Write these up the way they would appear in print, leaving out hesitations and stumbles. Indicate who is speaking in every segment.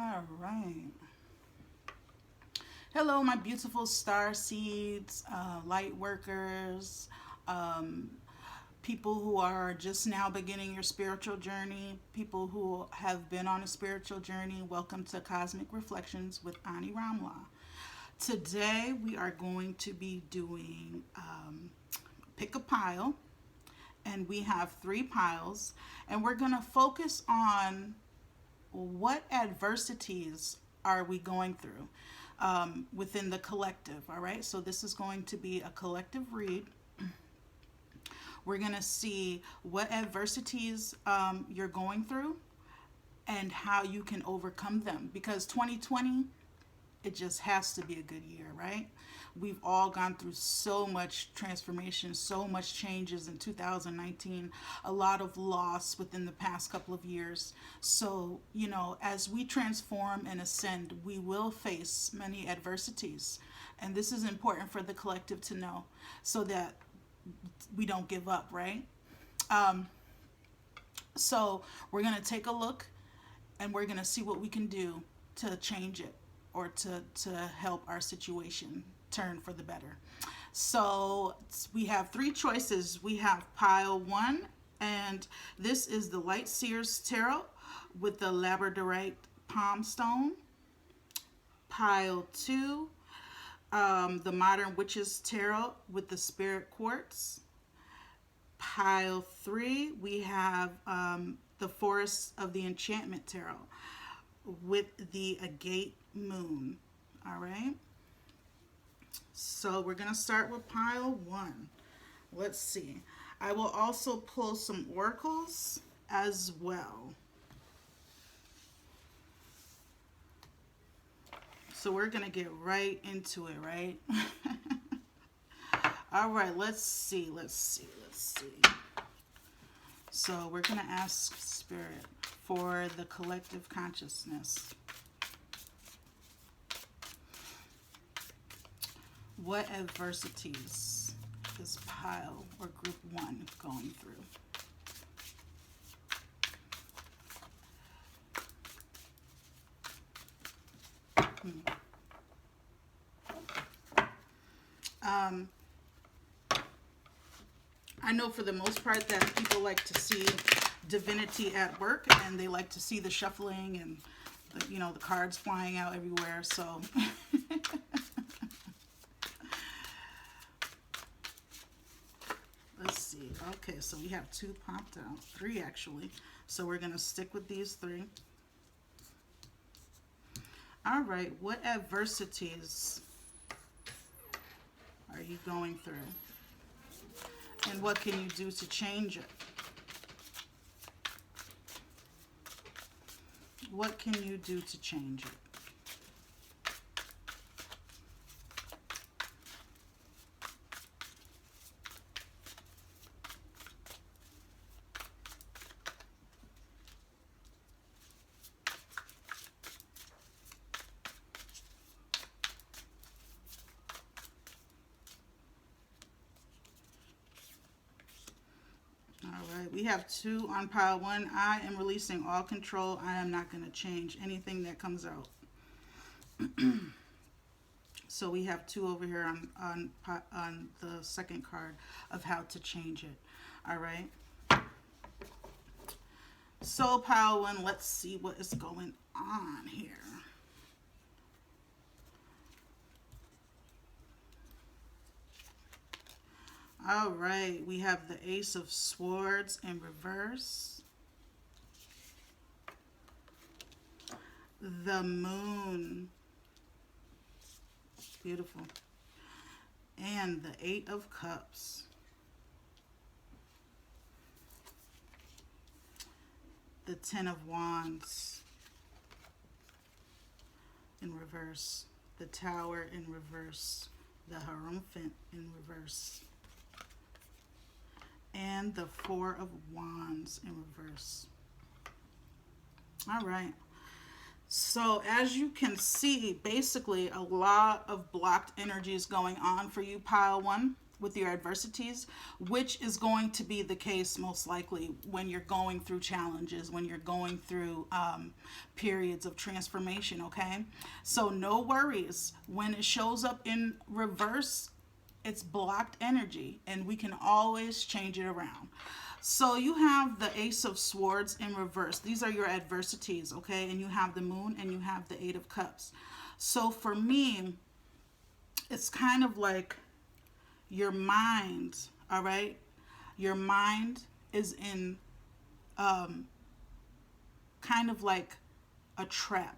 Speaker 1: All right. Hello, my beautiful star seeds, light workers, um, people who are just now beginning your spiritual journey, people who have been on a spiritual journey. Welcome to Cosmic Reflections with Ani Ramla. Today, we are going to be doing pick a pile, and we have three piles, and we're going to focus on what adversities are we going through within the collective. All right, so this is going to be a collective read. We're going to see what adversities you're going through and how you can overcome them, because 2020, it just has to be a good year, right? We've all gone through so much transformation, so much changes in 2019, a lot of loss within the past couple of years. So, as we transform and ascend, we will face many adversities. And this is important for the collective to know so that we don't give up, right? So, we're going to take a look and we're going to see what we can do to change it or to help our situation turn for the better. So we have three choices. We have pile one, and this is the Light Seers Tarot with the Labradorite Palm Stone. Pile two, the Modern Witches Tarot with the Spirit Quartz. Pile three, we have the Forest of the Enchantment Tarot with the Agate Moon. All right. So we're going to start with pile one. Let's see. I will also pull some oracles as well. So we're going to get right into it, right? All right, let's see. So we're going to ask Spirit for the collective consciousness. What adversities is pile or group one going through? I know for the most part that people like to see divinity at work, and they like to see the shuffling and the cards flying out everywhere. So let's see. Okay, so we have two popped out, three actually. So we're gonna stick with these three. All right, what adversities are you going through? And what can you do to change it? What can you do to change it? We have two on pile one. I am releasing all control. I am not going to change anything that comes out. So we have two over here on the second card of how to change it. All right. So pile one, let's see what is going on here. All right, we have the Ace of Swords in reverse. The Moon. Beautiful. And the Eight of Cups. The Ten of Wands in reverse. The Tower in reverse. The Hierophant in reverse. And the Four of Wands in reverse. All right. So as you can see, basically a lot of blocked energy is going on for you, pile one. with your adversities, which is going to be the case most likely when you're going through challenges, when you're going through periods of transformation, okay? So no worries. When it shows up in reverse, it's blocked energy, and we can always change it around. So you have the Ace of Swords in reverse. These are your adversities, okay? And you have the Moon and you have the Eight of Cups. So for me, it's kind of like your mind, all right? Your mind is in kind of like a trap.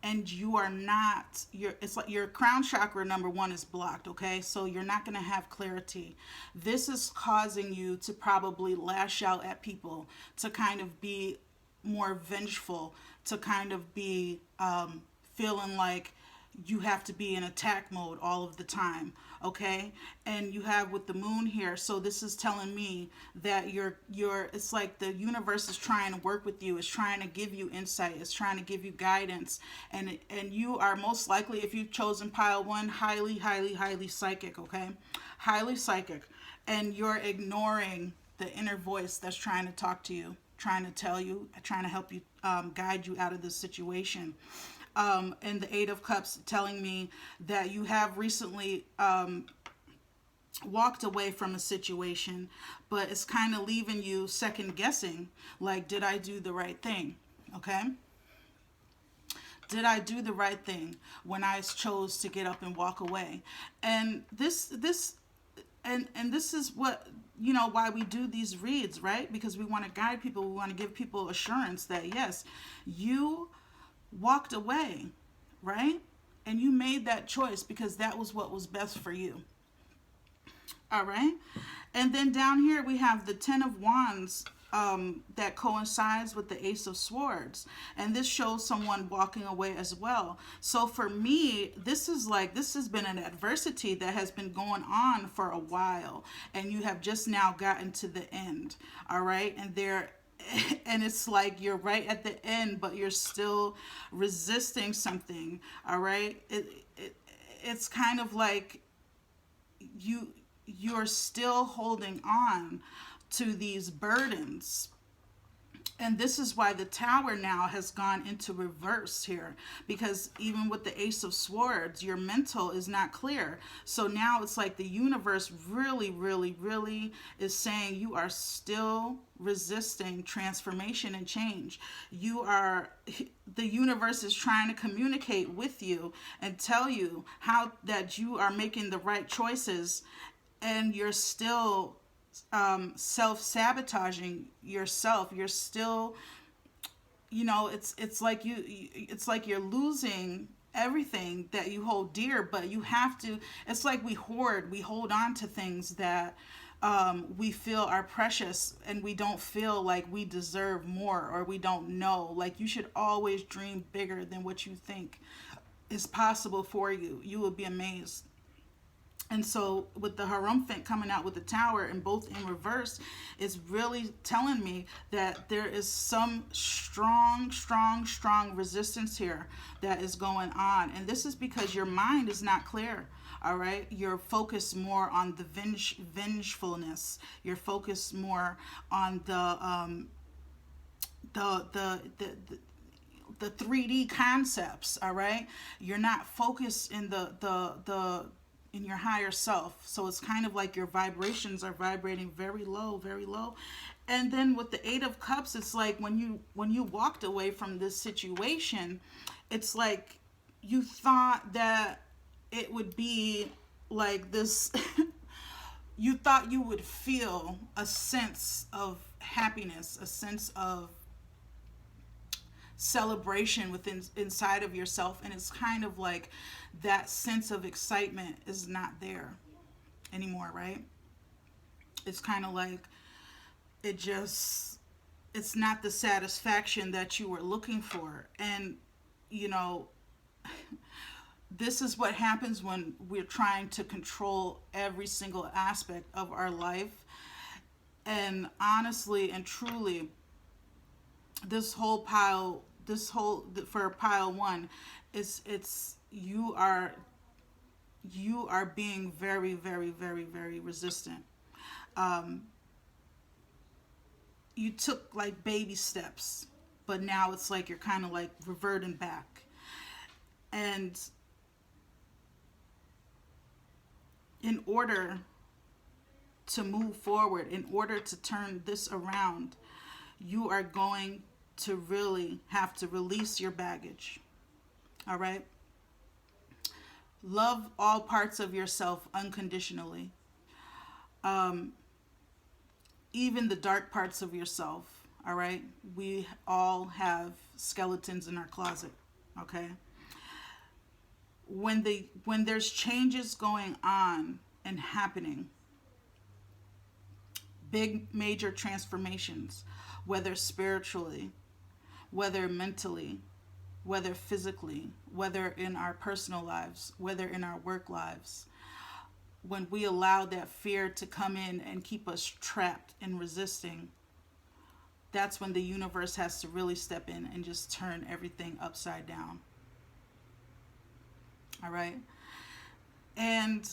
Speaker 1: And you are not, it's like your crown chakra number one is blocked, okay? So you're not going to have clarity. This is causing you to probably lash out at people, to kind of be more vengeful, to kind of be feeling like you have to be in attack mode all of the time, okay? And you have with the Moon here, so this is telling me that you're it's like the universe is trying to work with you, is trying to give you insight, is trying to give you guidance, and you are most likely, if you've chosen pile one, highly psychic, okay? Highly psychic, and you're ignoring the inner voice that's trying to talk to you, trying to tell you, trying to help you, guide you out of this situation. And the Eight of Cups telling me that you have recently walked away from a situation, but it's kind of leaving you second guessing, like, did I do the right thing? Okay? Did I do the right thing when I chose to get up and walk away? And this is what, why we do these reads, right? Because we want to guide people, we want to give people assurance that yes, you walked away, right? And you made that choice because that was what was best for you. All right. And then down here we have the Ten of Wands that coincides with the Ace of Swords. And this shows someone walking away as well. So for me, this has been an adversity that has been going on for a while. And you have just now gotten to the end. All right. And it's like you're right at the end, but you're still resisting something. All right. It's kind of like you're still holding on to these burdens. And this is why the Tower now has gone into reverse here, because even with the Ace of Swords, your mental is not clear. So now it's like the universe really is saying you are still resisting transformation and change. The universe is trying to communicate with you and tell you how that you are making the right choices, and you're still self-sabotaging yourself. You're still, it's like it's like you're losing everything that you hold dear, but you have to, it's like we hold on to things that we feel are precious, and we don't feel like we deserve more, or we don't know. Like, you should always dream bigger than what you think is possible for you. You will be amazed. And so with the Hierophant coming out with the Tower and both in reverse, it's really telling me that there is some strong resistance here that is going on. And this is because your mind is not clear. All right. You're focused more on the vengefulness. You're focused more on the 3D concepts. All right. You're not focused in in your higher self. So it's kind of like your vibrations are vibrating very low. And then with the Eight of Cups, it's like when you walked away from this situation, it's like you thought that it would be like this. You thought you would feel a sense of happiness, a sense of celebration inside of yourself, and it's kind of like that sense of excitement is not there anymore, right? It's kind of like it's not the satisfaction that you were looking for. And this is what happens when we're trying to control every single aspect of our life. And honestly and truly, for pile one, you are you are being very, very, very, very resistant. You took like baby steps, but now it's like you're kind of like reverting back. And in order to move forward, in order to turn this around, you are going to really have to release your baggage. All right? Love all parts of yourself unconditionally. Even the dark parts of yourself. All right? We all have skeletons in our closet. Okay? When there's changes going on and happening, big major transformations, whether spiritually, whether mentally, whether physically, whether in our personal lives, whether in our work lives, when we allow that fear to come in and keep us trapped and resisting, that's when the universe has to really step in and just turn everything upside down. All right? And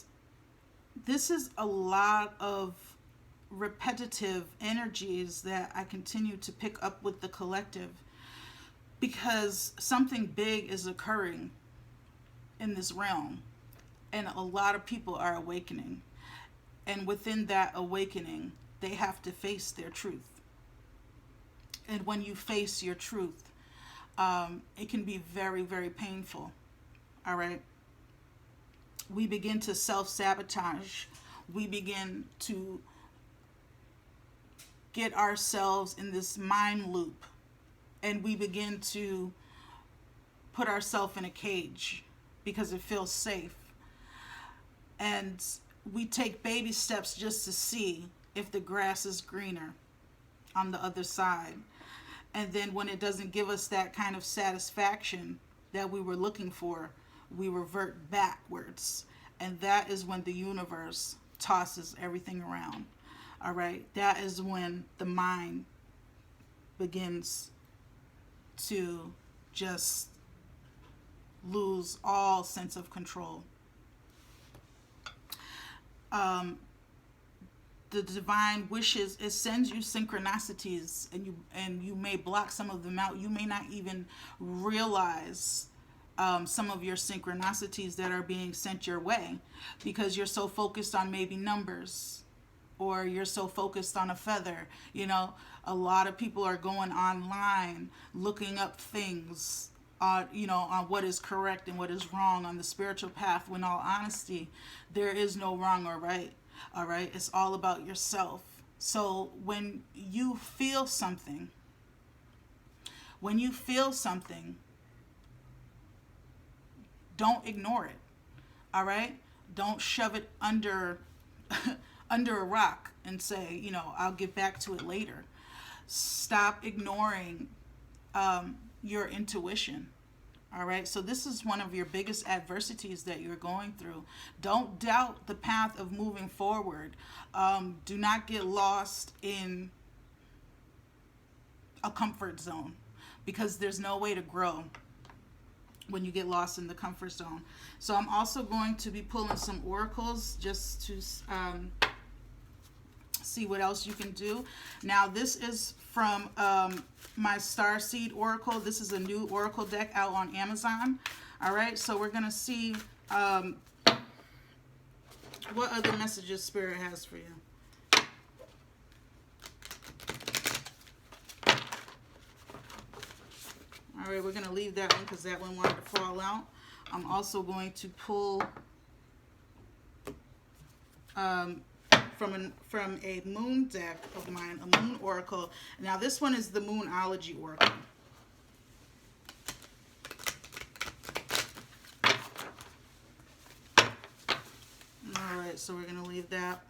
Speaker 1: this is a lot of repetitive energies that I continue to pick up with the collective, because something big is occurring in this realm and a lot of people are awakening. And within that awakening, they have to face their truth. And when you face your truth, it can be very, very painful. All right? We begin to self-sabotage. We begin to get ourselves in this mind loop, and we begin to put ourselves in a cage because it feels safe. And we take baby steps just to see if the grass is greener on the other side. And then when it doesn't give us that kind of satisfaction that we were looking for, we revert backwards. And that is when the universe tosses everything around. All right? That is when the mind begins to just lose all sense of control. The divine wishes, it sends you synchronicities, and you may block some of them out. You may not even realize some of your synchronicities that are being sent your way, because you're so focused on maybe numbers, or you're so focused on a feather. You know, a lot of people are going online looking up things on what is correct and what is wrong on the spiritual path, when all honesty, there is no wrong or right. All right? It's all about yourself. So when you feel something, don't ignore it. All right? Don't shove it under under a rock and say, I'll get back to it later. Stop ignoring your intuition. All right? So this is one of your biggest adversities that you're going through. Don't doubt the path of moving forward. Do not get lost in a comfort zone, because there's no way to grow when you get lost in the comfort zone. So I'm also going to be pulling some oracles just to see what else you can do. Now this is from my Starseed Oracle. This is a new oracle deck out on Amazon. All right, so we're going to see what other messages Spirit has for you. All right, we're going to leave that one because that one wanted to fall out. I'm also going to pull from a moon deck of mine, a moon oracle. Now this one is the Moonology Oracle. All right, so we're going to leave that.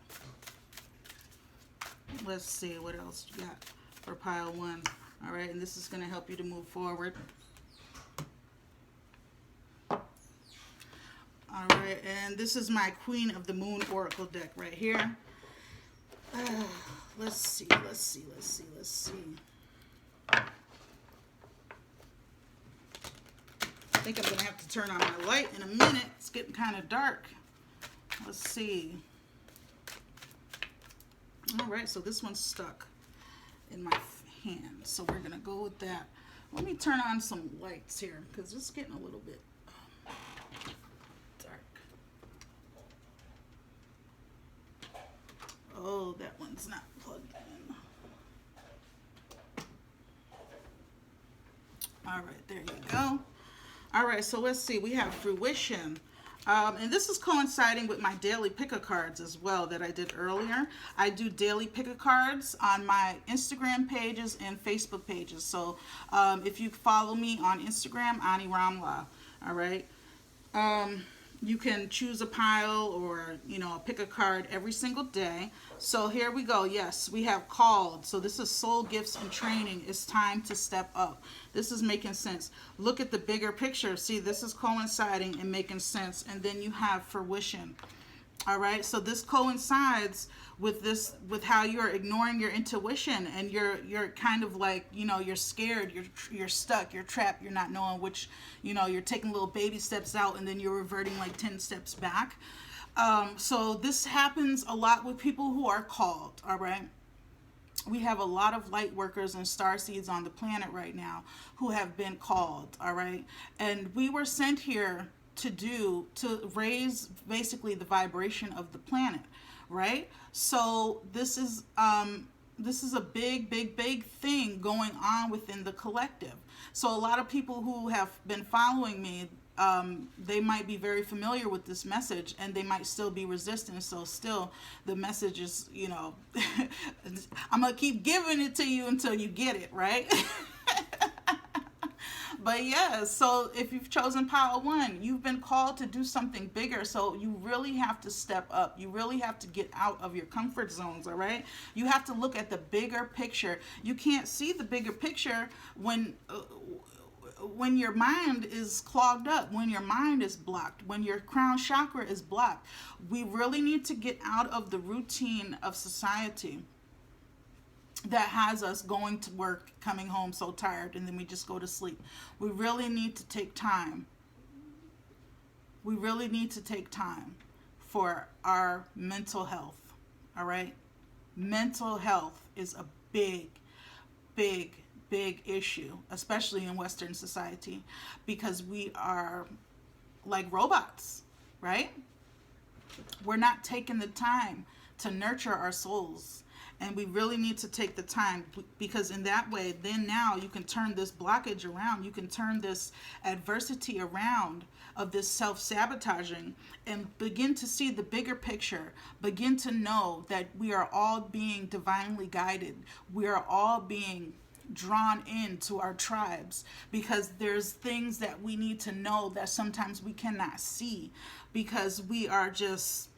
Speaker 1: Let's see what else you got for pile one. All right, and this is going to help you to move forward. All right, and this is my Queen of the Moon Oracle deck right here. Let's see. I think I'm going to have to turn on my light in a minute. It's getting kind of dark. Let's see. All right, so this one's stuck in my hand, so we're gonna go with that. Let me turn on some lights here because it's getting a little bit dark. Oh, that one's not plugged in. All right, there you go. All right, so let's see. We have fruition. And this is coinciding with my daily pick-a-cards as well that I did earlier. I do daily pick-a-cards on my Instagram pages and Facebook pages. So if you follow me on Instagram, Ani Ramla, all right? You can choose a pile or, pick a card every single day. So here we go. Yes, we have called. So this is soul gifts and training. It's time to step up. This is making sense. Look at the bigger picture. See, this is coinciding and making sense. And then you have fruition. All right, so this coincides with how you're ignoring your intuition, and you're kind of like, you're scared, you're stuck, you're trapped, you're not knowing which, you're taking little baby steps out and then you're reverting like 10 steps back. So this happens a lot with people who are called. All right, we have a lot of light workers and star seeds on the planet right now who have been called. All right, and we were sent here to raise basically the vibration of the planet, right? So this is a big thing going on within the collective. So a lot of people who have been following me, they might be very familiar with this message and they might still be resistant. So still the message is, I'm gonna keep giving it to you until you get it, right? But yeah, so if you've chosen Power One, you've been called to do something bigger. So you really have to step up. You really have to get out of your comfort zones, all right? You have to look at the bigger picture. You can't see the bigger picture when your mind is clogged up, when your mind is blocked, when your crown chakra is blocked. We really need to get out of the routine of society that has us going to work, coming home so tired, and then we just go to sleep. We really need to take time. We really need to take time for our mental health, all right? Mental health is a big issue, especially in Western society, because we are like robots, right? We're not taking the time to nurture our souls. And we really need to take the time, because in that way, then now you can turn this blockage around. You can turn this adversity around of this self-sabotaging and begin to see the bigger picture. Begin to know that we are all being divinely guided. We are all being drawn into our tribes, because there's things that we need to know that sometimes we cannot see because we are just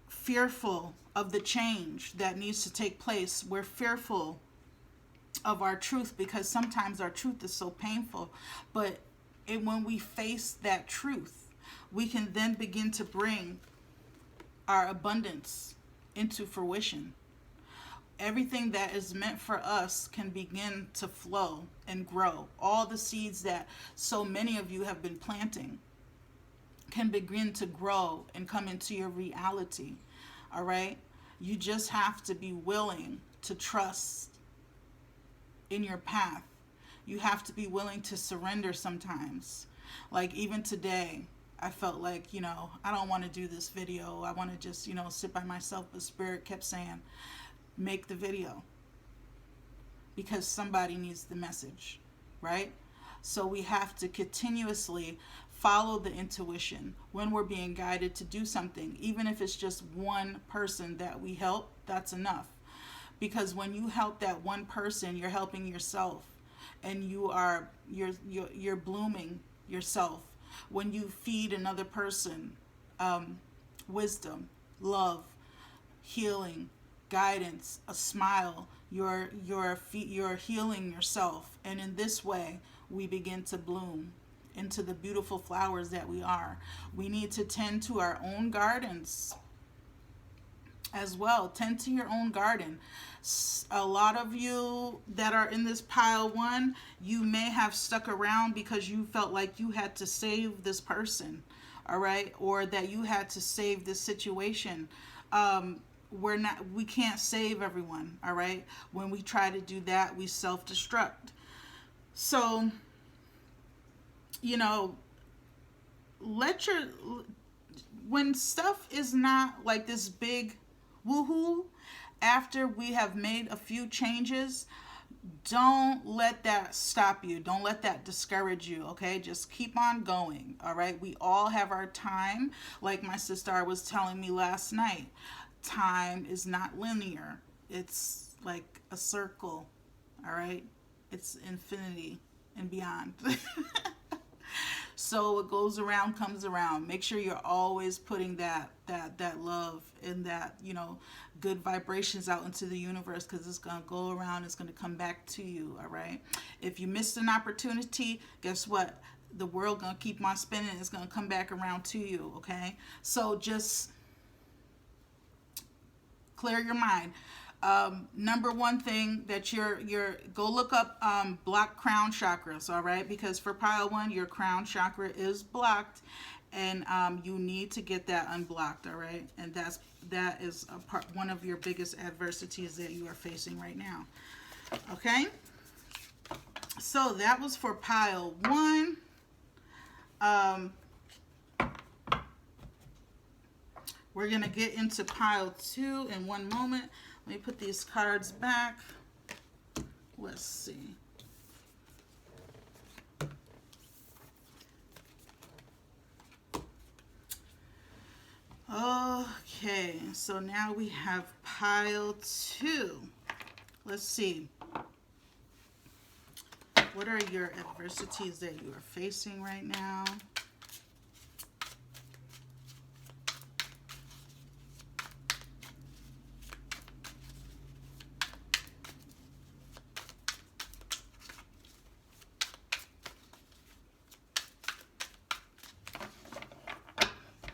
Speaker 1: fearful of the change that needs to take place. We're fearful of our truth because sometimes our truth is so painful. But when we face that truth, we can then begin to bring our abundance into fruition. Everything that is meant for us can begin to flow and grow. All the seeds that so many of you have been planting can begin to grow and come into your reality. All right? You just have to be willing to trust in your path. You have to be willing to surrender sometimes. Like even today, I felt like, I don't want to do this video. I want to just, sit by myself. But Spirit kept saying, make the video, because somebody needs the message, right? So we have to continuously follow the intuition when we're being guided to do something. Even if it's just one person that we help, that's enough. Because when you help that one person, you're helping yourself, and you're blooming yourself. When you feed another person wisdom, love, healing, guidance, a smile, you're healing yourself. And in this way, we begin to bloom into the beautiful flowers that we are. We need to tend to our own gardens as well. Tend to your own garden. A lot of you that are in this pile one, you may have stuck around because you felt like you had to save this person, all right, or that you had to save this situation. We can't save everyone, all right. When we try to do that, we self-destruct. So, you know, let your when stuff is not like this big woohoo, after we have made a few changes, don't let that stop you. Don't let that discourage you, okay? Just keep on going, all right? We all have our time. Like my sister was telling me last night, time is not linear. It's like a circle, all right? It's infinity and beyond. So what goes around comes around. Make sure you're always putting that love and that, you know, good vibrations out into the universe, because it's going to go around, it's going to come back to you, all right? If you missed an opportunity, guess what? The world going to keep on spinning. It's going to come back around to you, okay? So just clear your mind. Number one thing that you're go look up blocked crown chakras, all right? Because for pile one, your crown chakra is blocked, and you need to get that unblocked, all right? And that is one of your biggest adversities that you are facing right now. Okay, so that was for pile one. We're gonna get into pile two in one moment. Let me put these cards back. Let's see. Okay, so now we have pile two. Let's see. What are your adversities that you are facing right now?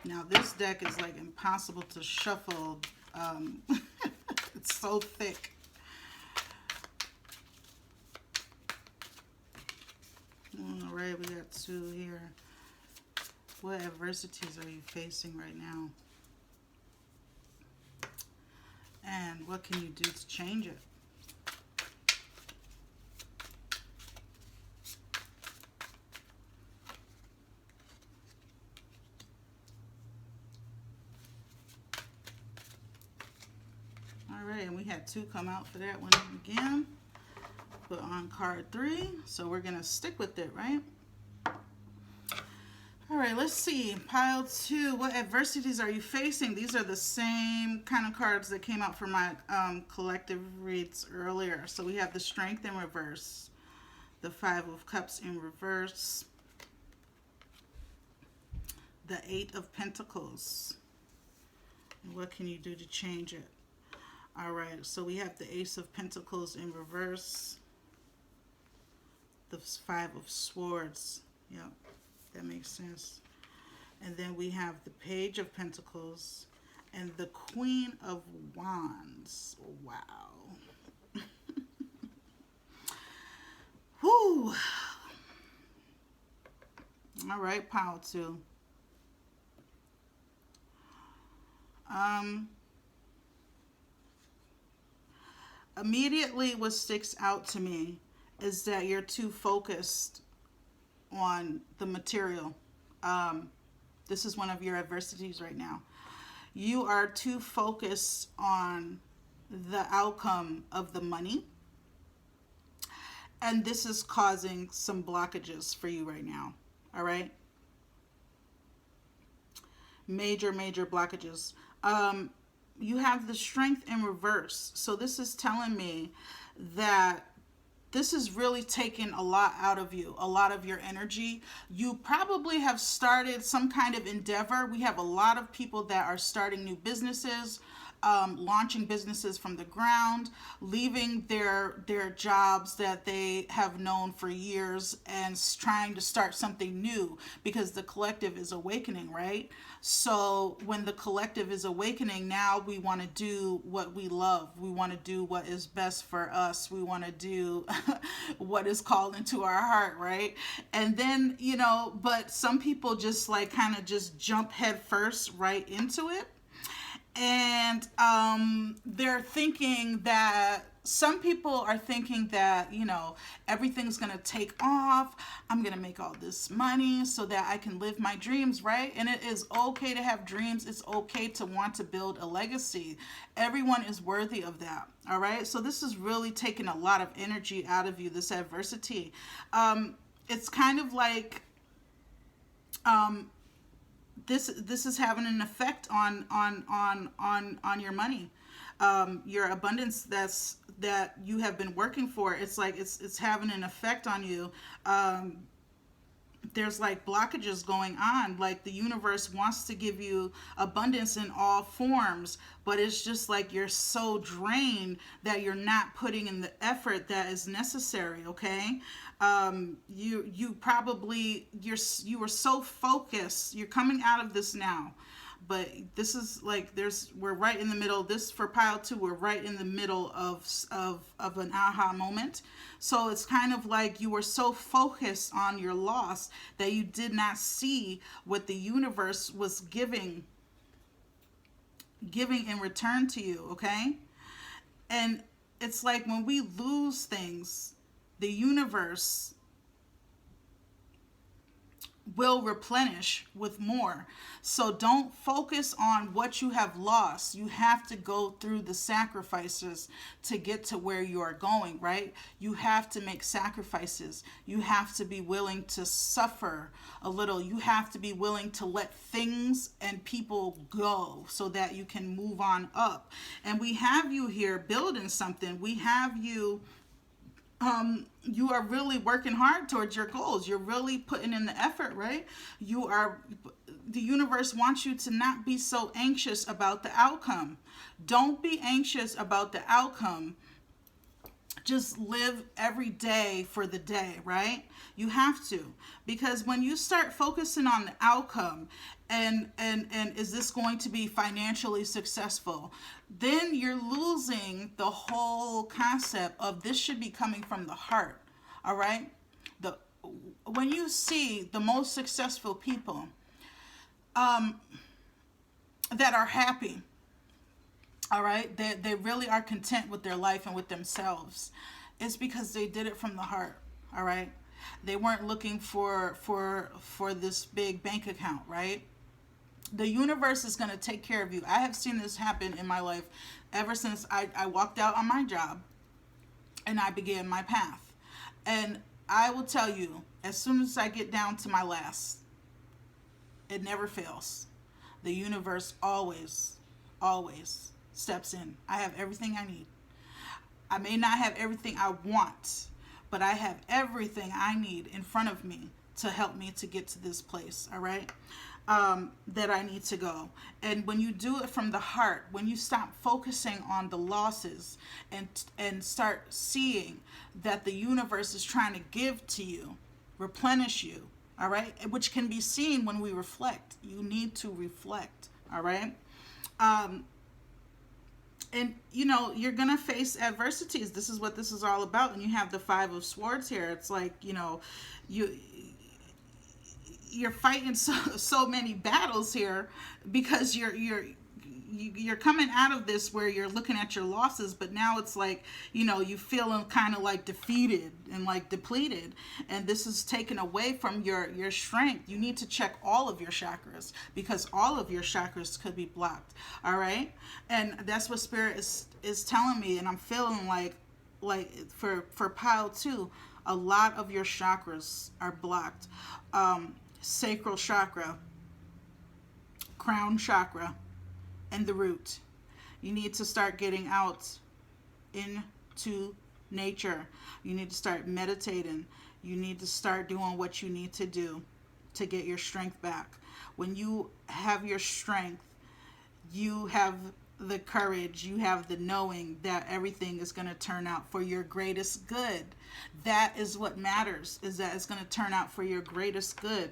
Speaker 1: Now this deck is like impossible to shuffle. It's so thick. All right, we got two here. What adversities are you facing right now? And what can you do to change it? Alright, and we had two come out for that one again. Put on card three, so we're going to stick with it, right? Alright, let's see. Pile two, what adversities are you facing? These are the same kind of cards that came out for my collective reads earlier. So we have the Strength in reverse, the Five of Cups in reverse, the Eight of Pentacles. And what can you do to change it? All right, so we have the Ace of Pentacles in reverse, the Five of Swords. Yep, that makes sense. And then we have the Page of Pentacles and the Queen of Wands. Wow. Whew. All right, pile two. Immediately what sticks out to me is that you're too focused on the material. This is one of your adversities right now. You are too focused on the outcome of the money, and this is causing some blockages for you right now. All right, major blockages. You have the Strength in reverse. So this is telling me that this is really taking a lot out of you, a lot of your energy. You probably have started some kind of endeavor. We have a lot of people that are starting new businesses. launching businesses from the ground, leaving their jobs that they have known for years and trying to start something new, because the collective is awakening, right? So when the collective is awakening, now we want to do what we love. We want to do what is best for us. We want to do what is called into our heart, right? And then, but some people just like kind of just jump head first right into it. And they're thinking that some people are thinking that everything's gonna take off. I'm gonna make all this money so that I can live my dreams, right? And it is okay to have dreams. It's okay to want to build a legacy. Everyone is worthy of that. All right, so this is really taking a lot of energy out of you, this adversity. It's kind of like this is having an effect on your money, your abundance that you have been working for. It's like it's having an effect on you. There's like blockages going on. Like the universe wants to give you abundance in all forms, but it's just like you're so drained that you're not putting in the effort that is necessary. Okay. You probably you were so focused. You're coming out of this now, but this is like we're right in the middle. This for pile 2, we're right in the middle of an aha moment. So it's kind of like you were so focused on your loss that you did not see what the universe was giving in return to you. Okay. And it's like when we lose things, the universe will replenish with more. So don't focus on what you have lost. You have to go through the sacrifices to get to where you are going, right? You have to make sacrifices. You have to be willing to suffer a little. You have to be willing to let things and people go so that you can move on up. And we have you here building something. We have you you are really working hard towards your goals. You're really putting in the effort, right? The universe wants you to not be so anxious about the outcome. Don't be anxious about the outcome. Just live every day for the day, right? You have to, because when you start focusing on the outcome and is this going to be financially successful, then you're losing the whole concept of this should be coming from the heart. All right? When you see the most successful people that are happy, all right, they really are content with their life and with themselves, it's because they did it from the heart. All right, they weren't looking for this big bank account, right? The universe is going to take care of you. I have seen this happen in my life ever since I walked out on my job and I began my path. And I will tell you, as soon as I get down to my last, it never fails. The universe always steps in. I have everything I need. I may not have everything I want, but I have everything I need in front of me to help me to get to this place, all right, that I need to go. And when you do it from the heart, when you stop focusing on the losses and start seeing that the universe is trying to give to you, replenish you, all right, which can be seen when we reflect. You need to reflect, all right? And you're gonna face adversities. This is what this is all about. And you have the 5 of Swords here. It's like you're fighting so many battles here because you're coming out of this where you're looking at your losses, but now it's like you feeling kind of like defeated and like depleted, and this is taken away from your strength. You need to check all of your chakras because all of your chakras could be blocked. All right, and that's what Spirit is telling me, and I'm feeling like for pile 2, a lot of your chakras are blocked. Sacral chakra, crown chakra, and the root. You need to start getting out into nature. You need to start meditating. You need to start doing what you need to do to get your strength back. When you have your strength, you have the courage, you have the knowing that everything is going to turn out for your greatest good. That is what matters, is that it's going to turn out for your greatest good.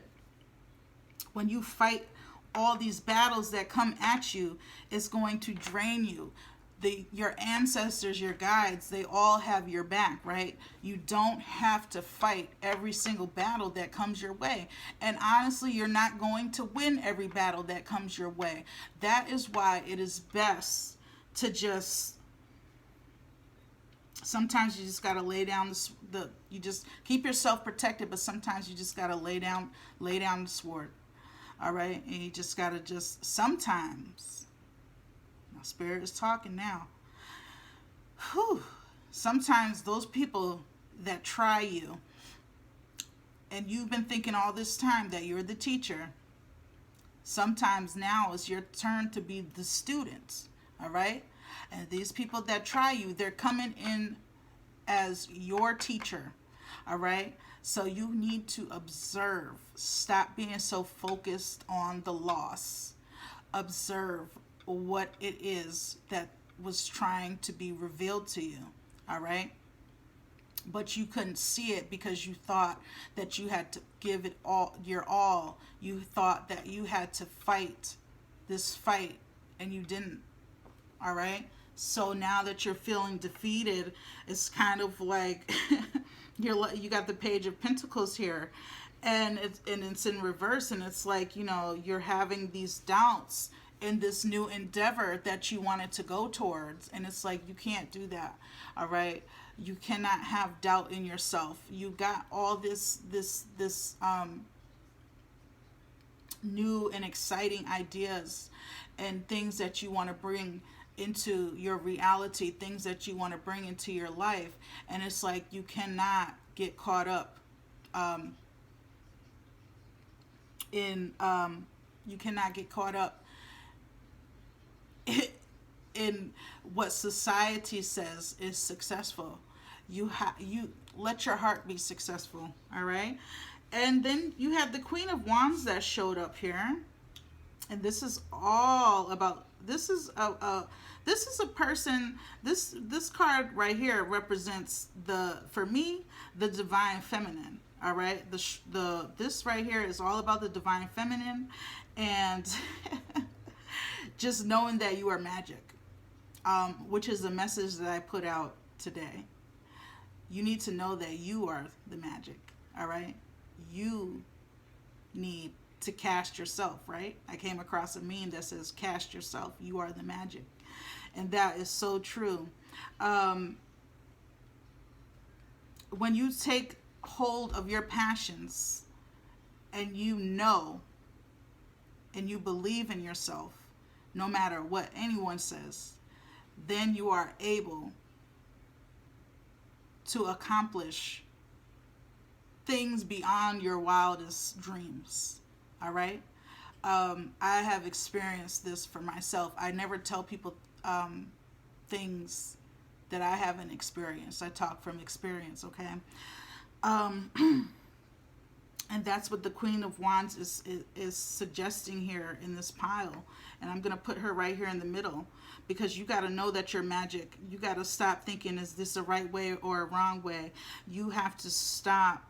Speaker 1: When you fight all these battles that come at you, it's going to drain you. Your ancestors, your guides, they all have your back, right? You don't have to fight every single battle that comes your way. And honestly, you're not going to win every battle that comes your way. That is why it is best to just, sometimes you just got to lay down you just keep yourself protected, but sometimes you just got to lay down the sword. All right? And you just got to sometimes, my spirit is talking now. Whew. Sometimes those people that try you, and you've been thinking all this time that you're the teacher, sometimes now it's your turn to be the student. All right? And these people that try you, they're coming in as your teacher. All right? So you need to observe. Stop being so focused on the loss. Observe what it is that was trying to be revealed to you. All right? But you couldn't see it because you thought that you had to give it all, your all. You thought that you had to fight this fight, and you didn't. All right? So now that you're feeling defeated, it's kind of like you got the Page of Pentacles here, and it's in reverse, and it's like, you're having these doubts in this new endeavor that you wanted to go towards, and it's like, you can't do that. All right? You cannot have doubt in yourself. You got all this new and exciting ideas and things that you want to bring into your reality, things that you want to bring into your life, and it's like you cannot get caught up you cannot get caught up in what society says is successful. You let your heart be successful. All right? And then you have the Queen of Wands that showed up here, and this is all about, this is a person, this card right here represents for me, the divine feminine. All right? This right here is all about the divine feminine, and just knowing that you are magic, which is the message that I put out today. You need to know that you are the magic. All right? You need to cast yourself, right? I came across a meme that says, cast yourself, you are the magic. And that is so true. When you take hold of your passions, and you know and you believe in yourself, no matter what anyone says, then you are able to accomplish things beyond your wildest dreams. All right? I have experienced this for myself. I never tell people things that I haven't experienced. I talk from experience, okay? And that's what the Queen of Wands is suggesting here in this pile. And I'm going to put her right here in the middle, because you got to know that you're magic. You got to stop thinking, is this a right way or a wrong way? You have to stop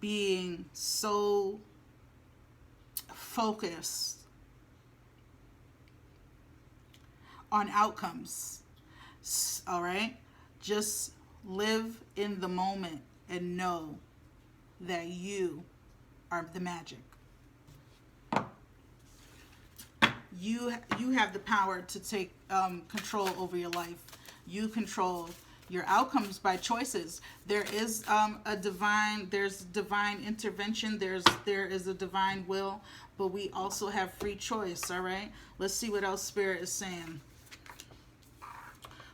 Speaker 1: being so focused on outcomes. All right? Just live in the moment and know that you are the magic. You have the power to take control over your life. You control your outcomes by choices. There is there's divine intervention. There is a divine will, but we also have free choice. All right. Let's see what else Spirit is saying.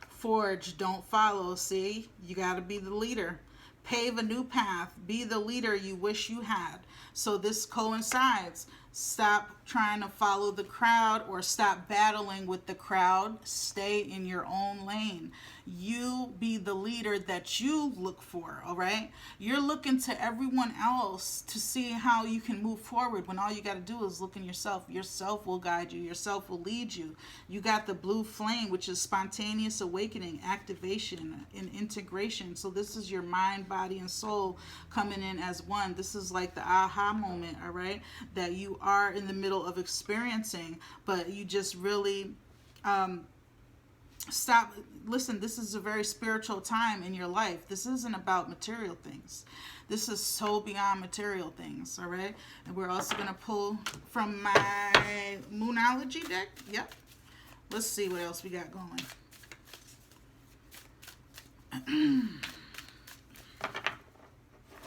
Speaker 1: Forge, don't follow. See, you got to be the leader. Pave a new path. Be the leader you wish you had. So this coincides. Stop trying to follow the crowd or stop battling with the crowd. Stay in your own lane. You be the leader that you look for, all right? You're looking to everyone else to see how you can move forward when all you got to do is look in yourself. Yourself will guide you, yourself will lead you. You got the blue flame, which is spontaneous awakening, activation, and integration. So this is your mind, body, and soul coming in as one. This is like the aha moment, all right, that you are in the middle of experiencing, but you just really stop. Listen, this is a very spiritual time in your life. This isn't about material things. This is so beyond material things, all right? And we're also going to pull from my Moonology deck. Yep. Let's see what else we got going.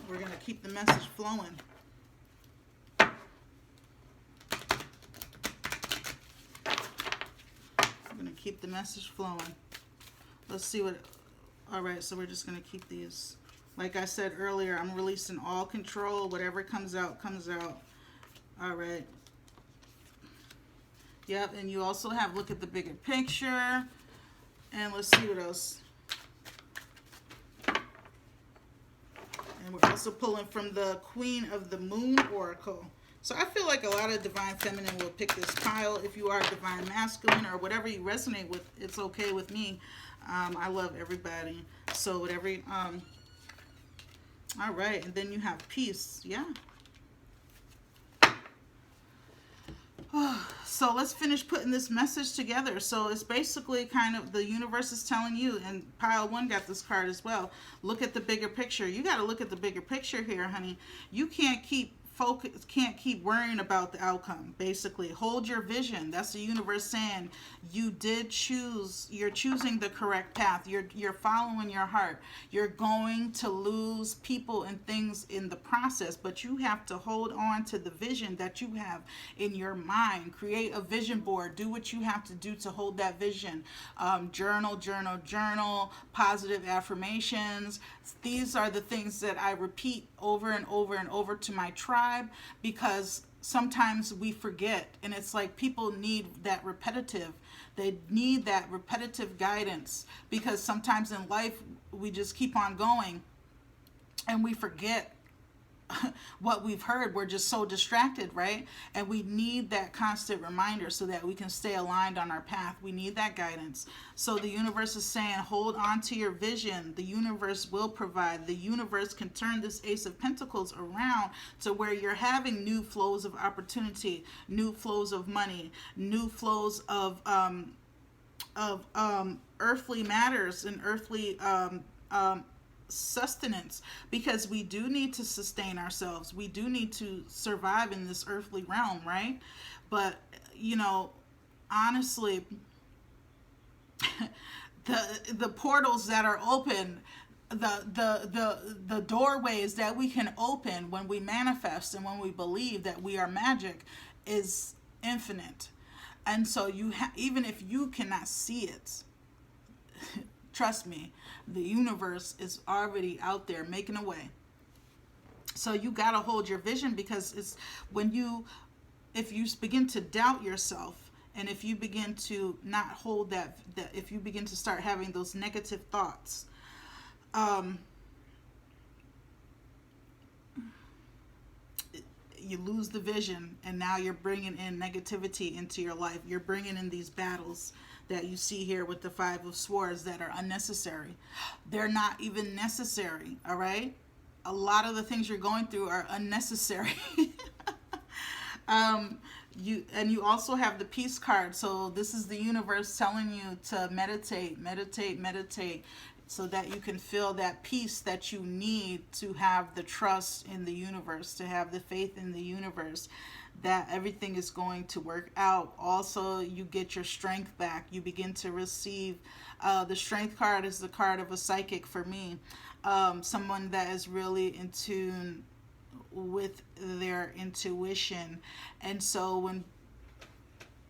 Speaker 1: We're going to keep the message flowing. Keep the message flowing. Let's see what. All right, so we're just going to keep these. Like I said earlier, I'm releasing all control. Whatever comes out, comes out. All right. Yep, and you also have look at the bigger picture. And let's see what else. And we're also pulling from the Queen of the Moon Oracle. So I feel like a lot of Divine Feminine will pick this pile. If you are Divine Masculine or whatever you resonate with, it's okay with me. I love everybody. So whatever. All right, and then you have peace. Yeah. So let's finish putting this message together. So it's basically kind of the universe is telling you, and pile one got this card as well. Look at the bigger picture. You got to look at the bigger picture here, honey. You can't keep worrying about the outcome. Basically, hold your vision. That's the universe saying you did choose. You're choosing the correct path. You're following your heart. You're going to lose people and things in the process, but you have to hold on to the vision that you have in your mind. Create a vision board. Do what you have to do to hold that vision. Journal. Positive affirmations. These are the things that I repeat over and over and over to my tribe, because sometimes we forget, and it's like people need that repetitive. They need that repetitive guidance, because sometimes in life we just keep on going and we forget what we've heard. We're just so distracted, right? And we need that constant reminder so that we can stay aligned on our path. We need that guidance. So the universe is saying, hold on to your vision. The universe will provide. The universe can turn this Ace of Pentacles around to where you're having new flows of opportunity, new flows of money, new flows of earthly matters and earthly sustenance, because we do need to sustain ourselves. We do need to survive in this earthly realm, right? But honestly, the portals that are open, the doorways that we can open when we manifest and when we believe that we are magic is infinite. And so even if you cannot see it, trust me, the universe is already out there making a way. So you got to hold your vision, because it's if you begin to doubt yourself, and if you begin to not hold that if you begin to start having those negative thoughts, you lose the vision, and now you're bringing in negativity into your life. You're bringing in these battles that you see here with the Five of Swords that are unnecessary. They're not even necessary, all right? A lot of the things you're going through are unnecessary. You also have the Peace card. So this is the universe telling you to meditate, so that you can feel that peace that you need to have the trust in the universe, to have the faith in the universe, that everything is going to work out. Also, you get your strength back. You begin to receive. The Strength card is the card of a psychic for me. Someone that is really in tune with their intuition. And so when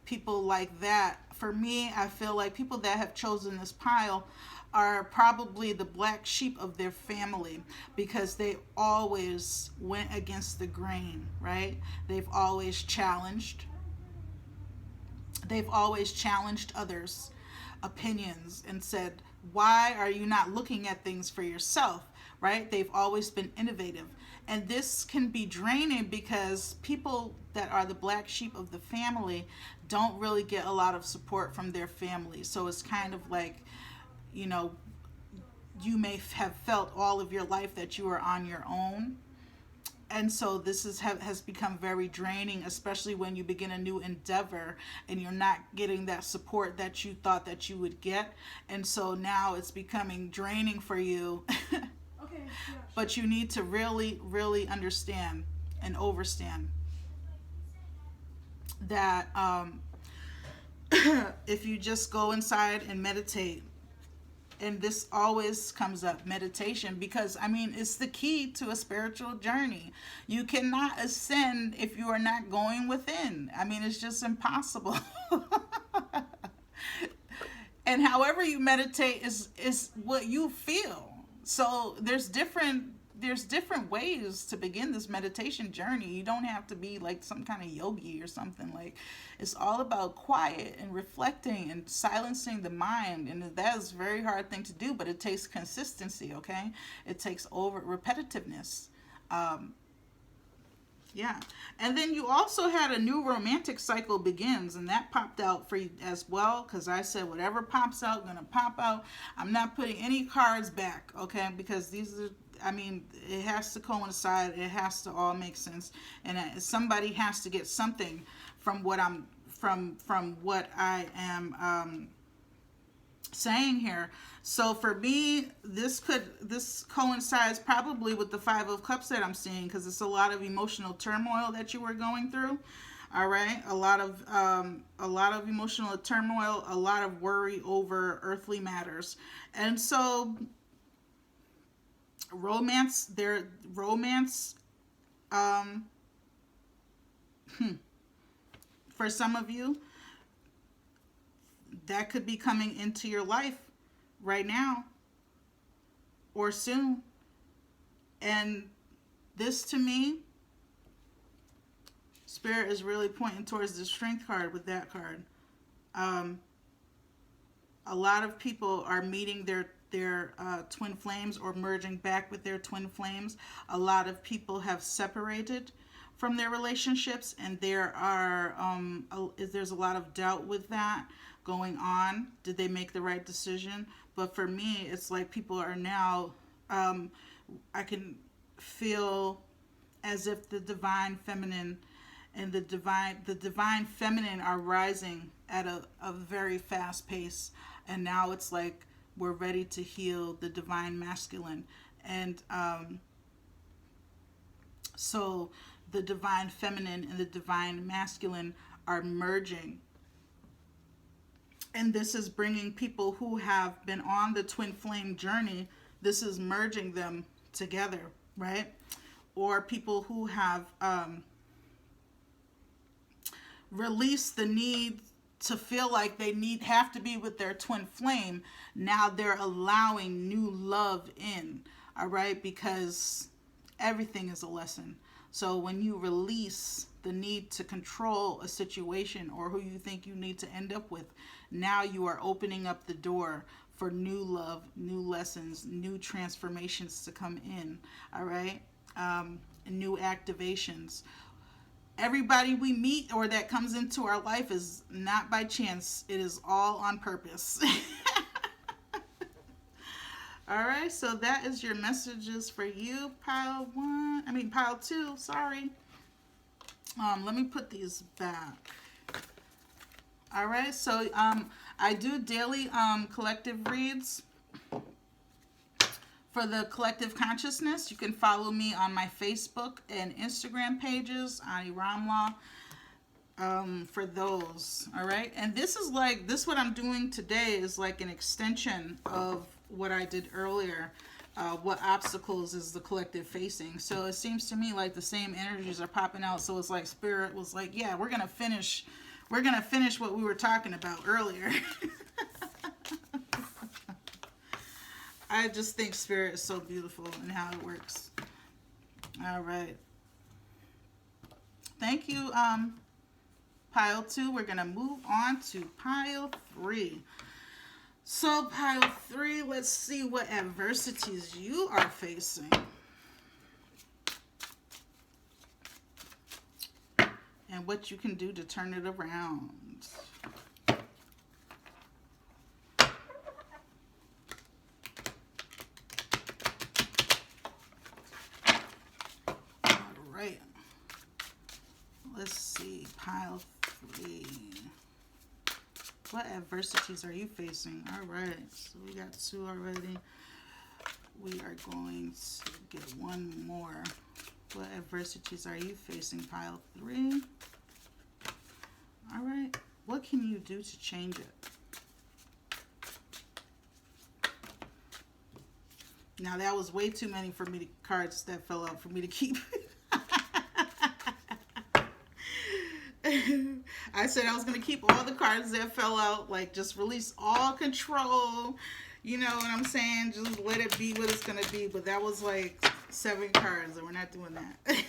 Speaker 1: people like that, for me, I feel like people that have chosen this pile are probably the black sheep of their family because they always went against the grain, right? They've always challenged. They've always challenged others' opinions and said, why are you not looking at things for yourself, right? They've always been innovative. And this can be draining because people that are the black sheep of the family don't really get a lot of support from their family. So it's kind of like, you know, you may have felt all of your life that you are on your own. And so this has become very draining, especially when you begin a new endeavor and you're not getting that support that you thought that you would get. And so now it's becoming draining for you.
Speaker 2: Okay, yeah,
Speaker 1: But you need to really, really understand and overstand that if you just go inside and meditate, and this always comes up, meditation, because I mean it's the key to a spiritual journey. You cannot ascend if you are not going within. I mean, it's just impossible. And however you meditate is what you feel. So there's different ways to begin this meditation journey. You don't have to be like some kind of yogi or something. Like, it's all about quiet and reflecting and silencing the mind, and that is a very hard thing to do, but it takes consistency. Okay, it takes over repetitiveness. Yeah. And then you also had a new romantic cycle begins, and that popped out for you as well, because I said whatever pops out, gonna pop out. I'm not putting any cards back, okay? Because these are, I mean, it has to coincide. It has to all make sense, and somebody has to get something from what I'm from what I am saying here. So for me, this coincides probably with the Five of Cups that I'm seeing, because it's a lot of emotional turmoil that you were going through. All right, a lot of emotional turmoil, a lot of worry over earthly matters, and so romance. For some of you, that could be coming into your life right now or soon. And this, to me, Spirit is really pointing towards the Strength card with that card. A lot of people are meeting their twin flames or merging back with their twin flames. A lot of people have separated from their relationships, and there's a lot of doubt with that going on. Did they make the right decision? But for me, it's like people are now, I can feel as if the divine feminine and the divine feminine are rising at a very fast pace, and now it's like we're ready to heal the divine masculine. And so the divine feminine and the divine masculine are merging. And this is bringing people who have been on the twin flame journey, this is merging them together, right? Or people who have released the need to feel like they have to be with their twin flame. Now they're allowing new love in, all right? Because everything is a lesson. So when you release the need to control a situation or who you think you need to end up with, now you are opening up the door for new love, new lessons, new transformations to come in, all right? New activations. Everybody we meet or that comes into our life is not by chance. It is all on purpose. All right, so that is your messages for you, pile 2, sorry. Let me put these back. All right, so I do daily collective reads for the collective consciousness. You can follow me on my Facebook and Instagram pages, Ani Ramla, for those. All right, and this what I'm doing today is like an extension of what I did earlier. What obstacles is the collective facing? So it seems to me like the same energies are popping out. So it's like Spirit was like, yeah, we're gonna finish what we were talking about earlier. I just think Spirit is so beautiful and how it works. All right. Thank you, pile 2. We're going to move on to pile 3. So pile 3, let's see what adversities you are facing. And what you can do to turn it around. All right. Let's see, pile 3. What adversities are you facing? All right, so we got 2 already. We are going to get 1 more. What adversities are you facing? Pile 3. All right, what can you do to change it? Now that was way too many for me to, cards that fell out for me to keep. I said I was going to keep all the cards that fell out, like just release all control. You know what I'm saying? Just let it be what it's going to be. But that was like 7 cards, and we're not doing that.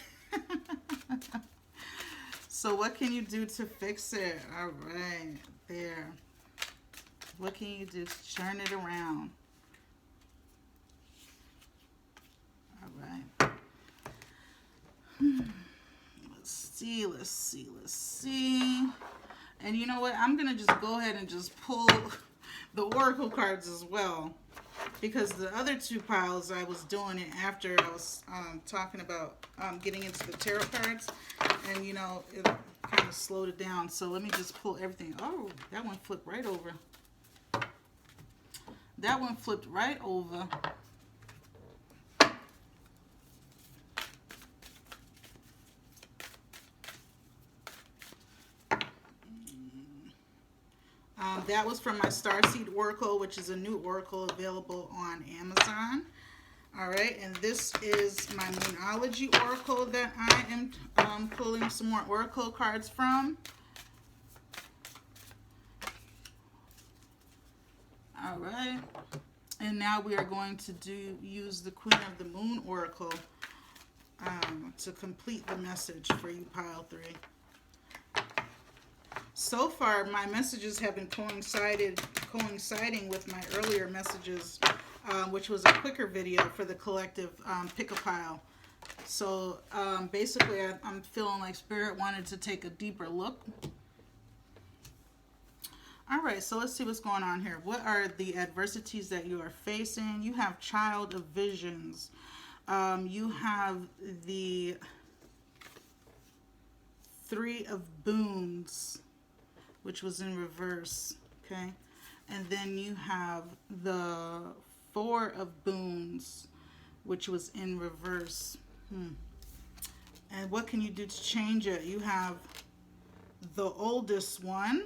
Speaker 1: So what can you do to fix it? All right, there. What can you do to turn it around? All right. Let's see. And you know what? I'm going to just go ahead and just pull the Oracle cards as well. Because the other 2 piles, I was doing it after I was talking about getting into the tarot cards. And, you know, it kind of slowed it down. So let me just pull everything. Oh, that one flipped right over. That one flipped right over. That was from my Starseed Oracle, which is a new Oracle available on Amazon. All right, and this is my Moonology Oracle that I am pulling some more Oracle cards from. All right, and now we are going to use the Queen of the Moon Oracle to complete the message for you, pile 3. So far, my messages have been coinciding with my earlier messages, which was a quicker video for the collective pick a pile. So basically, I'm feeling like Spirit wanted to take a deeper look. All right, so let's see what's going on here. What are the adversities that you are facing? You have Child of Visions. You have the 3 of Boons, which was in reverse, okay? And then you have the 4 of Boons, which was in reverse. And what can you do to change it? You have the oldest one,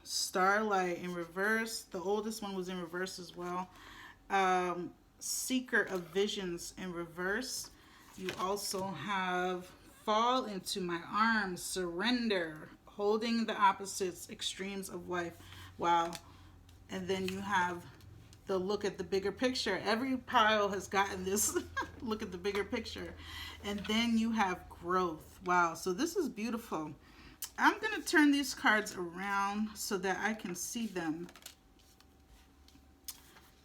Speaker 1: Starlight in reverse. The oldest one was in reverse as well. Seeker of Visions in reverse. You also have Fall into My Arms, Surrender, Holding the Opposites, Extremes of Life. Wow. And then you have the Look at the Bigger Picture. Every pile has gotten this Look at the Bigger Picture. And then you have Growth. Wow. So this is beautiful. I'm going to turn these cards around so that I can see them.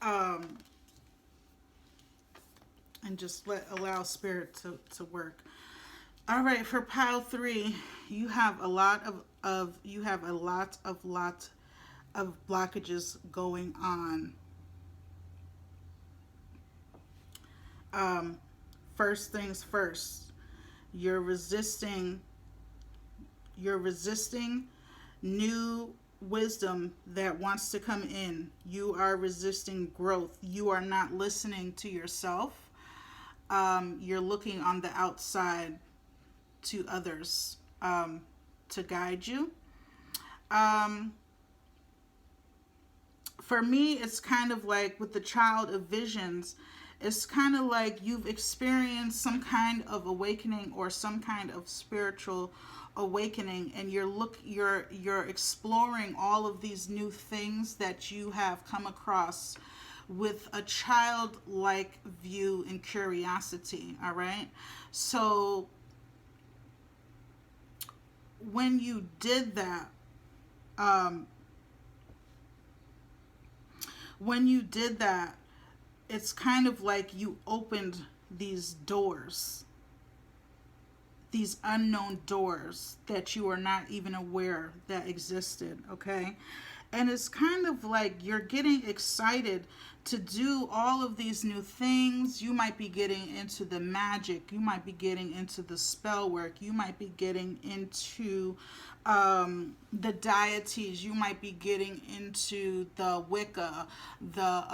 Speaker 1: And just allow Spirit to work. All right, for pile 3, you have a lot of blockages going on. First things first, you're resisting new wisdom that wants to come in. You are resisting growth. You are not listening to yourself. You're looking on the outside to others to guide you. For me, it's kind of like with the Child of Visions, It's kind of like you've experienced some kind of awakening or some kind of spiritual awakening, and you're exploring all of these new things that you have come across with a childlike view and curiosity. All right. So when you did that, um, when you did that, it's kind of like you opened these doors, these unknown doors that you are not even aware that existed, okay? And it's kind of like you're getting excited to do all of these new things. You might be getting into the magic, you might be getting into the spell work, you might be getting into the deities, you might be getting into the Wicca, the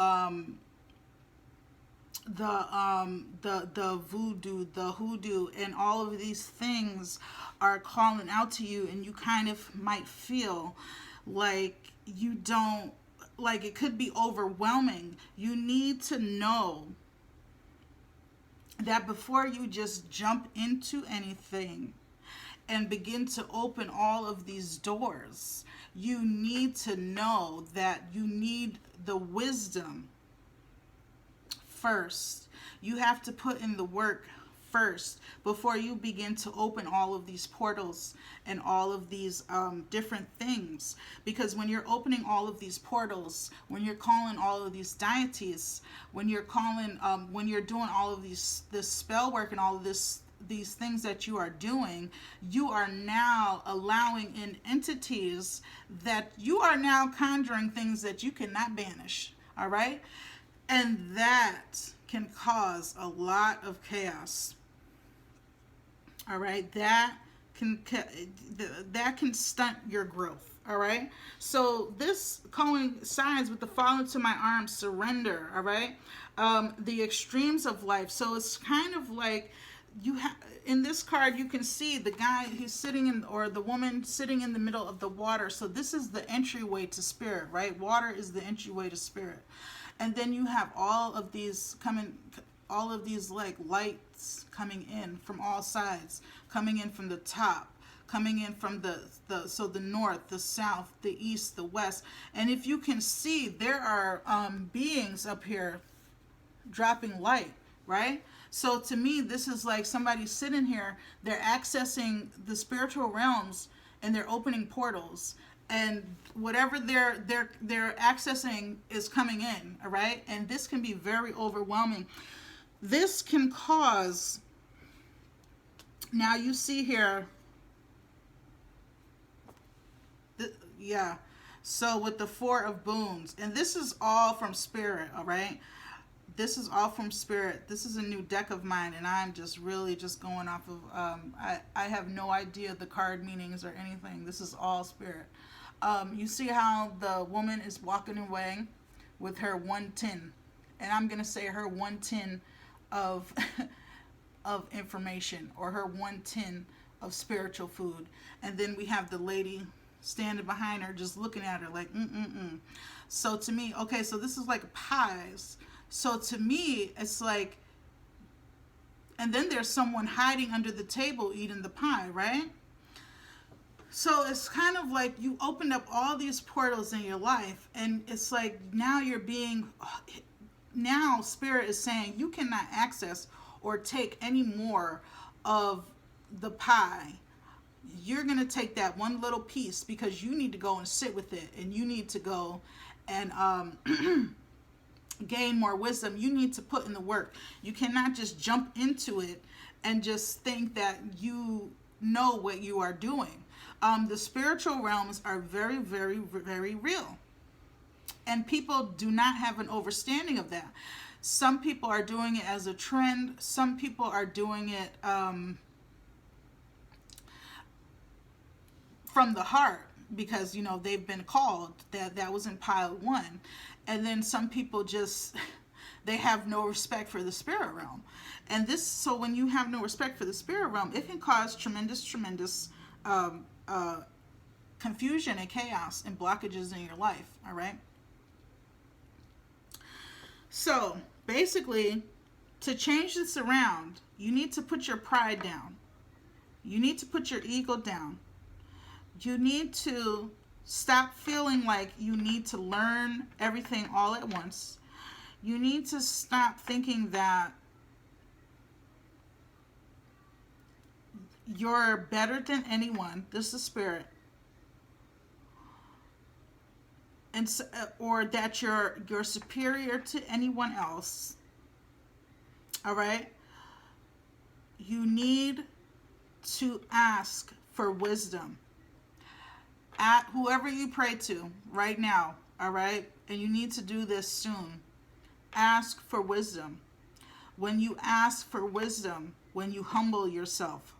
Speaker 1: voodoo, the hoodoo, and all of these things are calling out to you, and you kind of might feel like you don't, like it could be overwhelming. You need to know that before you just jump into anything and begin to open all of these doors, you need to know that you need the wisdom first. You have to put in the work first before you begin to open all of these portals and all of these different things. Because when you're opening all of these portals, when you're calling all of these deities, when you're calling, when you're doing all of this spell work and all of these things that you are doing, you are now allowing in entities that you are now conjuring things that you cannot banish. All right. And that can cause a lot of chaos. All right, that can stunt your growth. All right, so this coincides with the fall into my arms, surrender. All right, the extremes of life. So it's kind of like you have in this card, you can see the guy who's sitting in, or the woman sitting in the middle of the water. So this is the entryway to spirit, right? Water is the entryway to spirit. And then you have all of these like lights coming in from all sides, coming in from the top, coming in from the north, the south, the east, the west. And if you can see, there are beings up here dropping light, right? So to me, this is like somebody sitting here, they're accessing the spiritual realms and they're opening portals. And whatever they're accessing is coming in, all right? And this can be very overwhelming. This can cause, now you see here, yeah, so with the Four of Boons, and this is all from spirit, all right? This is all from spirit. This is a new deck of mine, and I'm just really just going off of, I have no idea the card meanings or anything. This is all spirit. You see how the woman is walking away with her 1 tin, and I'm going to say her 1 tin of of information, or her 1 tin of spiritual food. And then we have the lady standing behind her just looking at her like So to me, okay, so this is like pies. So to me, it's like, and then there's someone hiding under the table eating the pie, right? So it's kind of like you opened up all these portals in your life, and it's like now now spirit is saying you cannot access or take any more of the pie. You're going to take that one little piece because you need to go and sit with it, and you need to go and gain more wisdom. You need to put in the work. You cannot just jump into it and just think that you know what you are doing. The spiritual realms are very, very, very real. And people do not have an understanding of that. Some people are doing it as a trend. Some people are doing it from the heart because, you know, they've been called. That was in pile 1. And then some people just, they have no respect for the spirit realm. And this, so when you have no respect for the spirit realm, it can cause tremendous confusion and chaos and blockages in your life. All right. So basically, To change this around, you need to put your pride down. You need to put your ego down. You need to stop feeling like you need to learn everything all at once. You need to stop thinking that you're better than anyone. This is spirit. And or that you're superior to anyone else. All right? You need to ask for wisdom. At whoever you pray to right now, all right? And you need to do this soon. Ask for wisdom. When you ask for wisdom, when you humble yourself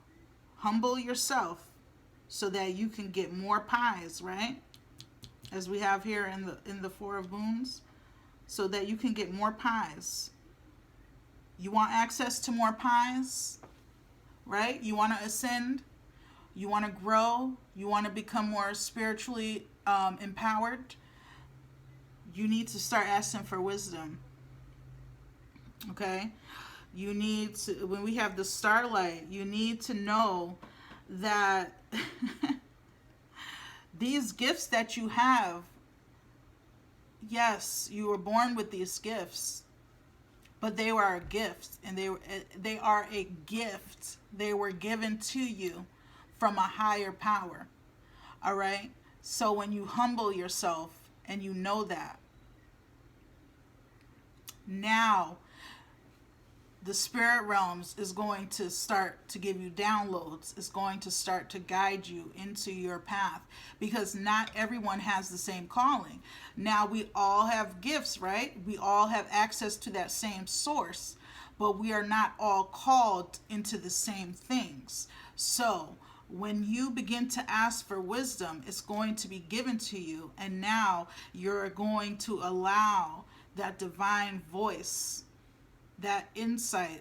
Speaker 1: so that you can get more pies, right? As we have here in the Four of Moons, so that you can get more pies. You want access to more pies, right? You want to ascend. You want to grow. You want to become more spiritually empowered. You need to start asking for wisdom. Okay? You need to, when we have the starlight, you need to know that these gifts that you have, yes, you were born with these gifts, but they were a gift, and they are a gift. They were given to you from a higher power. All right? So when you humble yourself and you know that, now the spirit realms is going to start to give you downloads. It's going to start to guide you into your path, because not everyone has the same calling. Now, we all have gifts, right? We all have access to that same source, but we are not all called into the same things. So when you begin to ask for wisdom, it's going to be given to you, and now you're going to allow that divine voice, that insight,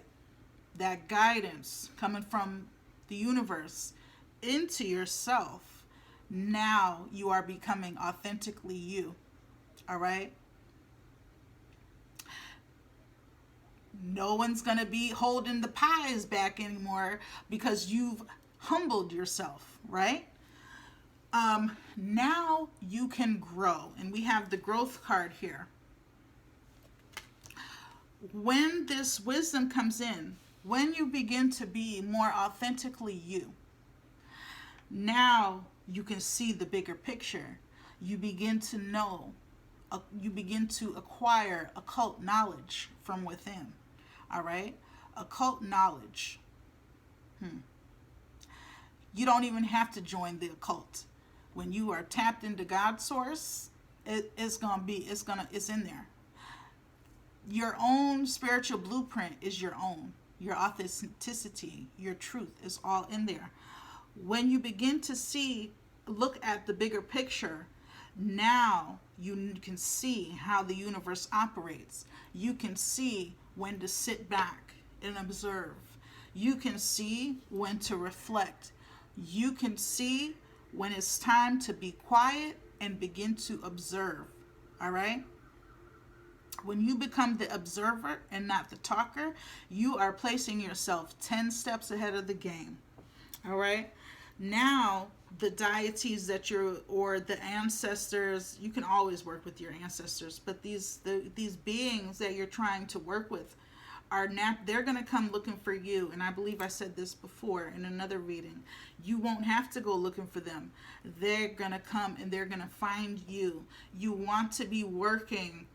Speaker 1: that guidance coming from the universe into yourself. Now you are becoming authentically you. All right? No one's going to be holding the pies back anymore because you've humbled yourself, right? Now you can grow. And we have the growth card here. When this wisdom comes in, when you begin to be more authentically you, now you can see the bigger picture. You begin to know, you begin to acquire occult knowledge from within. All right? Occult knowledge. You don't even have to join the occult. When you are tapped into God's source, it's in there. Your own spiritual blueprint is your own. Your authenticity, your truth is all in there. When you begin to look at the bigger picture, now you can see how the universe operates. You can see when to sit back and observe. You can see when to reflect. You can see when it's time to be quiet and begin to observe. All right? When you become the observer and not the talker, you are placing yourself 10 steps ahead of the game. All right? Now, the deities or the ancestors, you can always work with your ancestors, but these beings that you're trying to work with they're going to come looking for you. And I believe I said this before in another reading. You won't have to go looking for them. They're going to come and they're going to find you. You want to be working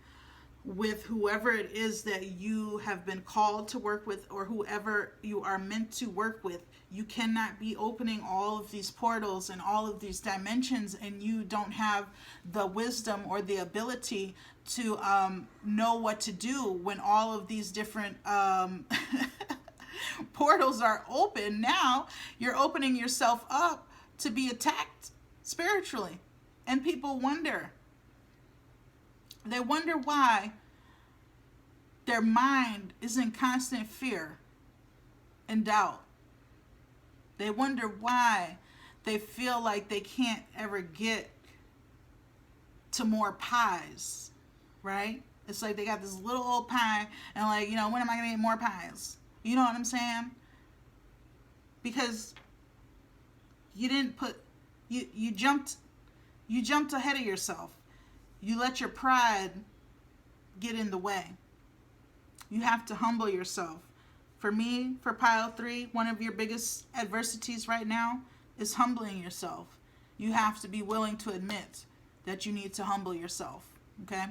Speaker 1: with whoever it is that you have been called to work with, or whoever you are meant to work with. You cannot be opening all of these portals and all of these dimensions and you don't have the wisdom or the ability to know what to do when all of these different portals are open. Now you're opening yourself up to be attacked spiritually, and people wonder. They wonder why their mind is in constant fear and doubt. They wonder why they feel like they can't ever get to more pies, right? It's like they got this little old pie, and like, you know, when am I gonna eat more pies? You know what I'm saying? Because you didn't put, you jumped ahead of yourself. You let your pride get in the way. You have to humble yourself. For me, for pile 3, one of your biggest adversities right now is humbling yourself. You have to be willing to admit that you need to humble yourself, okay?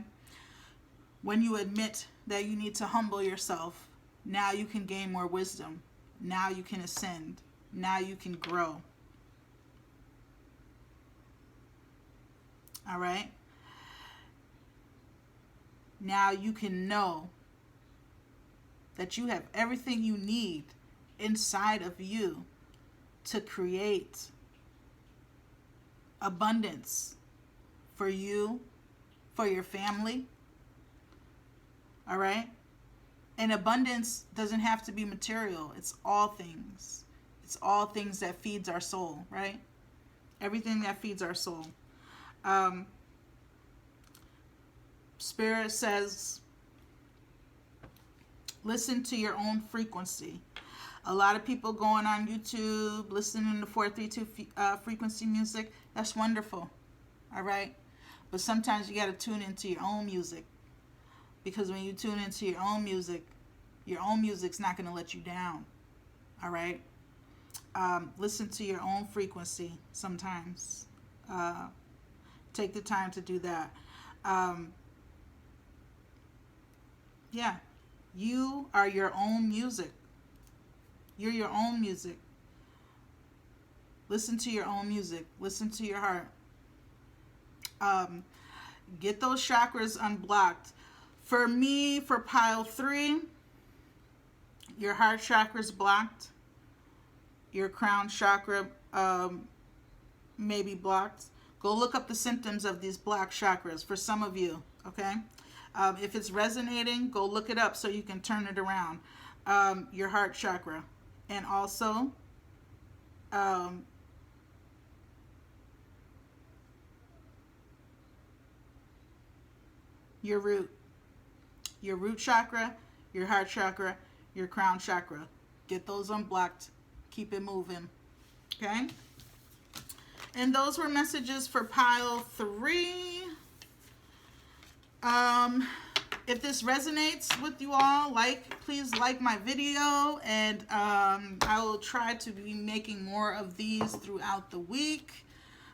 Speaker 1: When you admit that you need to humble yourself, now you can gain more wisdom. Now you can ascend. Now you can grow. All right? Now you can know that you have everything you need inside of you to create abundance for you, for your family. All right? And abundance doesn't have to be material. It's all things. It's all things that feeds our soul, right? Everything that feeds our soul. Spirit says, listen to your own frequency. A lot of people going on YouTube, listening to 432 frequency music. That's wonderful. All right? But sometimes you got to tune into your own music. Because when you tune into your own music's not going to let you down. All right? Listen to your own frequency sometimes. Take the time to do that. Yeah. You are your own music. You're your own music. Listen to your own music. Listen to your heart. Get those chakras unblocked. For me, for pile 3, your heart chakra is blocked. Your crown chakra may be blocked. Go look up the symptoms of these blocked chakras for some of you, okay? If it's resonating, go look it up so you can turn it around. Your heart chakra. And also, your root chakra, your heart chakra, your crown chakra. Get those unblocked. Keep it moving. Okay? And those were messages for pile 3. If this resonates with you all, please like my video, and I will try to be making more of these throughout the week.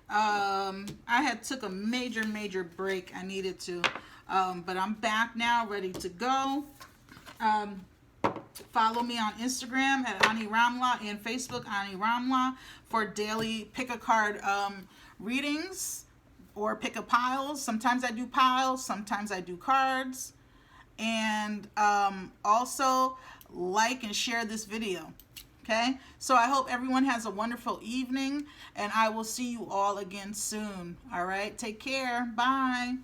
Speaker 1: I had took a major break. I needed to, but I'm back now, ready to go. Follow me on Instagram at Ani Ramla and Facebook Ani Ramla for daily pick a card readings or pick a piles. Sometimes I do piles, sometimes I do cards. And also like and share this video. Okay? So I hope everyone has a wonderful evening, and I will see you all again soon. All right? Take care. Bye.